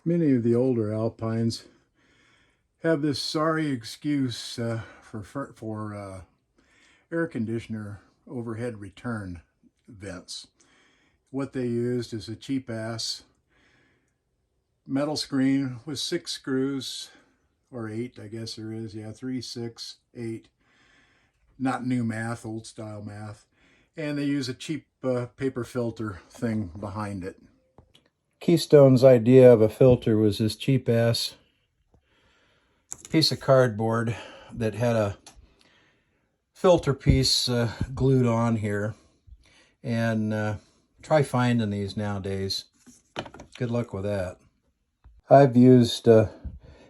Many of the older Alpines have this sorry excuse for air conditioner overhead return vents. What they used is a cheap ass metal screen with 6 screws, or 8, I guess there is. Yeah, 3, 6, 8. Not new math, old style math. And they use a cheap paper filter thing behind it. Keystone's idea of a filter was this cheap ass piece of cardboard that had a filter piece glued on here. And try finding these nowadays. Good luck with that. I've used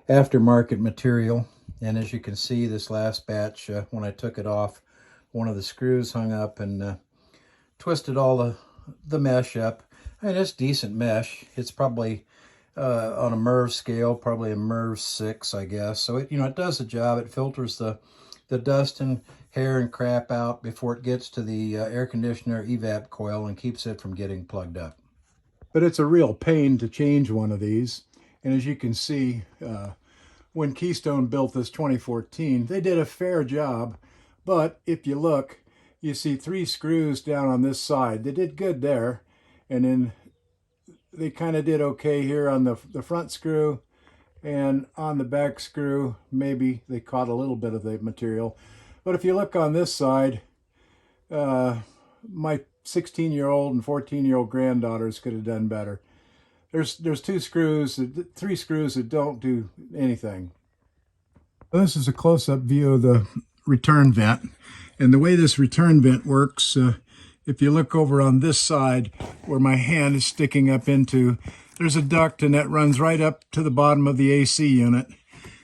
aftermarket material, and as you can see, this last batch, when I took it off, one of the screws hung up and twisted all the mesh up. I mean, it's decent mesh. It's probably on a MERV scale, probably a MERV 6, I guess. So it does the job. It filters the dust and hair and crap out before it gets to the air conditioner evap coil and keeps it from getting plugged up. But it's a real pain to change one of these. And as you can see, when Keystone built this 2014, they did a fair job. But if you look, you see 3 screws down on this side. They did good there. And then they kind of did okay here on the front screw. And on the back screw, maybe they caught a little bit of the material. But if you look on this side, my 16-year-old and 14-year-old granddaughters could have done better. There's 3 screws that don't do anything. This is a close-up view of the return vent. And the way this return vent works, if you look over on this side where my hand is sticking up into, there's a duct, and that runs right up to the bottom of the AC unit.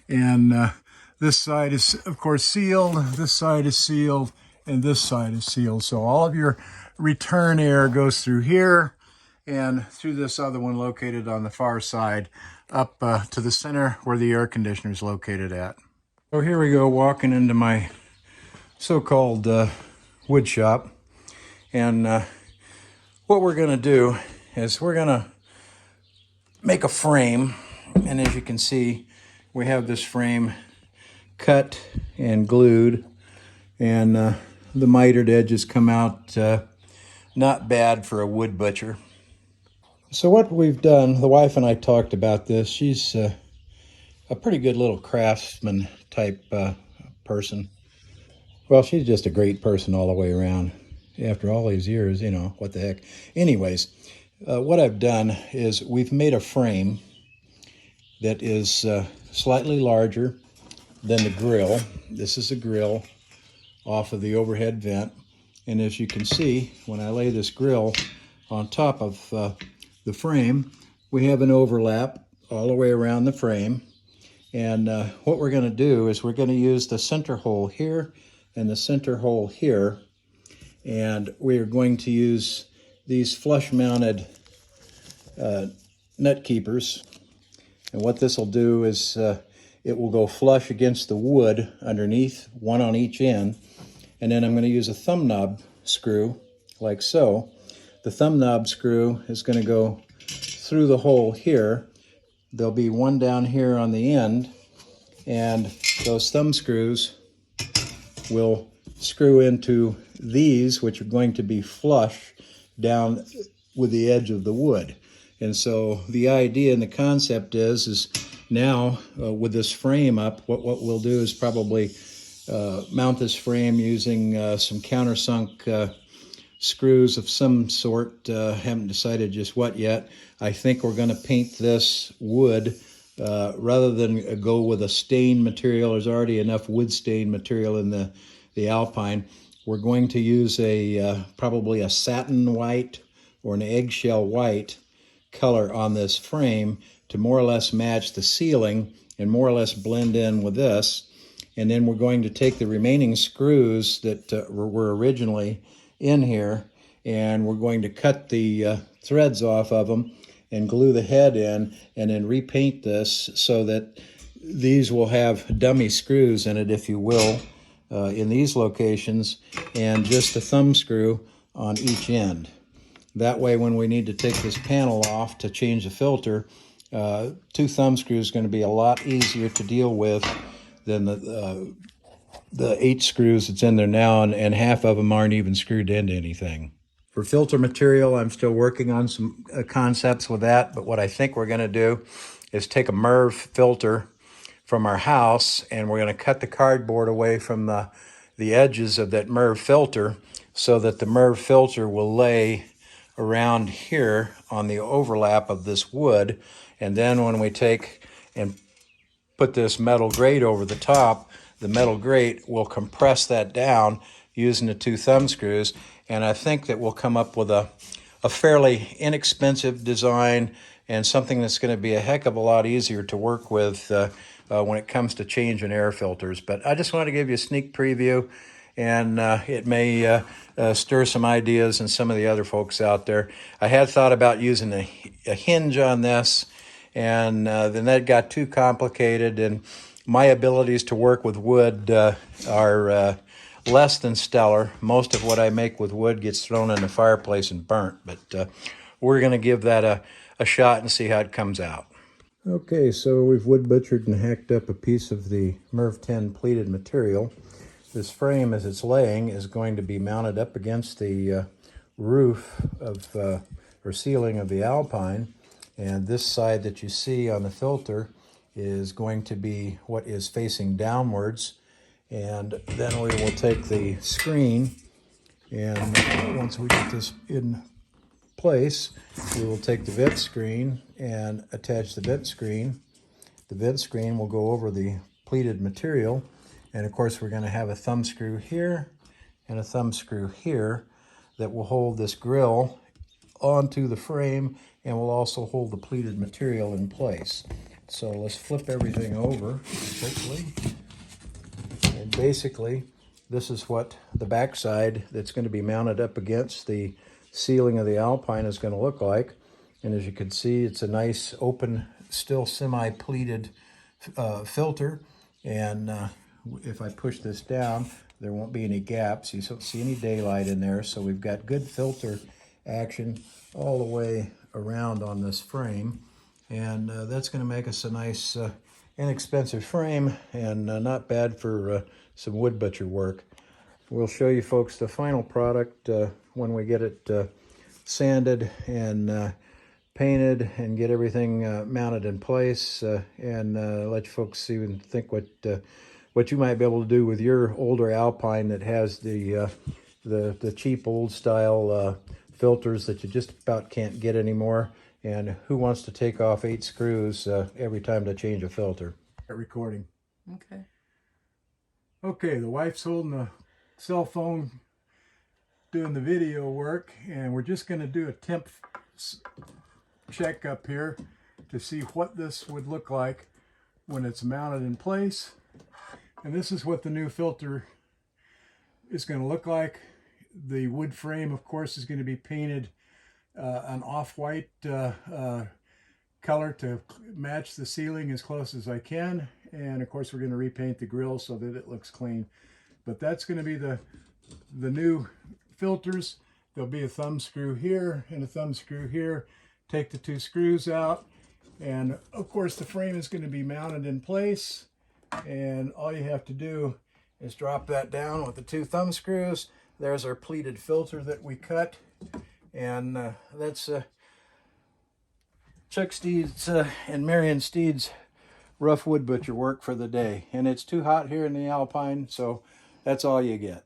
And this side is, of course, sealed. This side is sealed, and this side is sealed. So all of your return air goes through here and through this other one located on the far side up to the center where the air conditioner is located at. So here we go, walking into my so-called wood shop. And what we're going to do is we're going to make a frame. And as you can see, we have this frame cut and glued. And the mitered edges come out not bad for a wood butcher. So what we've done, the wife and I talked about this. She's a pretty good little craftsman type person. Well, she's just a great person all the way around. After all these years, what the heck. Anyways, what I've done is we've made a frame that is slightly larger than the grill. This is a grill off of the overhead vent. And as you can see, when I lay this grill on top of the frame, we have an overlap all the way around the frame. And what we're going to do is we're going to use the center hole here and the center hole here. And we are going to use these flush-mounted nut keepers. And what this will do is it will go flush against the wood underneath, one on each end. And then I'm going to use a thumb knob screw, like so. The thumb knob screw is going to go through the hole here. There'll be one down here on the end, and those thumb screws will screw into these, which are going to be flush down with the edge of the wood. And so the idea and the concept is now with this frame up, what we'll do is probably mount this frame using some countersunk screws of some sort. Haven't decided just what yet. I think we're going to paint this wood rather than go with a stain material. There's already enough wood stain material in the Alpine. We're going to use probably a satin white or an eggshell white color on this frame to more or less match the ceiling and more or less blend in with this. And then we're going to take the remaining screws that were originally in here, and we're going to cut the threads off of them and glue the head in, and then repaint this so that these will have dummy screws in it, if you will, in these locations, and just a thumb screw on each end. That way, when we need to take this panel off to change the filter, 2 thumb screws is going to be a lot easier to deal with than the 8 screws that's in there now, and half of them aren't even screwed into anything. For filter material, I'm still working on some concepts with that, but what I think we're going to do is take a MERV filter from our house, and we're going to cut the cardboard away from the edges of that MERV filter so that the MERV filter will lay around here on the overlap of this wood. And then when we take and put this metal grate over the top, the metal grate will compress that down using the 2 thumb screws. And I think that we'll come up with a fairly inexpensive design and something that's going to be a heck of a lot easier to work with when it comes to changing air filters. But I just wanted to give you a sneak preview, and it may stir some ideas in some of the other folks out there. I had thought about using a hinge on this, and then that got too complicated, and my abilities to work with wood are less than stellar. Most of what I make with wood gets thrown in the fireplace and burnt, but we're going to give that a shot and see how it comes out. Okay, so we've wood butchered and hacked up a piece of the MERV 10 pleated material. This frame, as it's laying, is going to be mounted up against the roof of or ceiling of the Alpine, and this side that you see on the filter is going to be what is facing downwards. And then we will take the screen, and once we get this in place, we will take the vent screen and attach the vent screen. The vent screen will go over the pleated material, and of course we're going to have a thumb screw here and a thumb screw here that will hold this grill onto the frame and will also hold the pleated material in place. So let's flip everything over quickly. And basically, this is what the backside that's going to be mounted up against the ceiling of the Alpine is going to look like. And as you can see, it's a nice open, still semi-pleated filter. And if I push this down, there won't be any gaps. You don't see any daylight in there. So we've got good filter action all the way around on this frame. And that's going to make us a nice inexpensive frame, and not bad for some wood butcher work. We'll show you folks the final product when we get it sanded and painted and get everything mounted in place, and let you folks see and think what you might be able to do with your older Alpine that has the cheap old style filters that you just about can't get anymore. And who wants to take off 8 screws every time to change a filter? Recording. Okay, the wife's holding the cell phone doing the video work, and we're just going to do a temp check up here to see what this would look like when it's mounted in place. And this is what the new filter is going to look like. The wood frame, of course, is going to be painted an off-white color to match the ceiling as close as I can. And of course, we're going to repaint the grill so that it looks clean. But that's going to be the new filters. There'll be a thumb screw here and a thumb screw here. Take the 2 screws out, and of course the frame is going to be mounted in place, and all you have to do is drop that down with the 2 thumb screws. There's our pleated filter that we cut, and that's Chuck Steed's and Marion Steed's rough wood butcher work for the day. And it's too hot here in the Alpine, so that's all you get.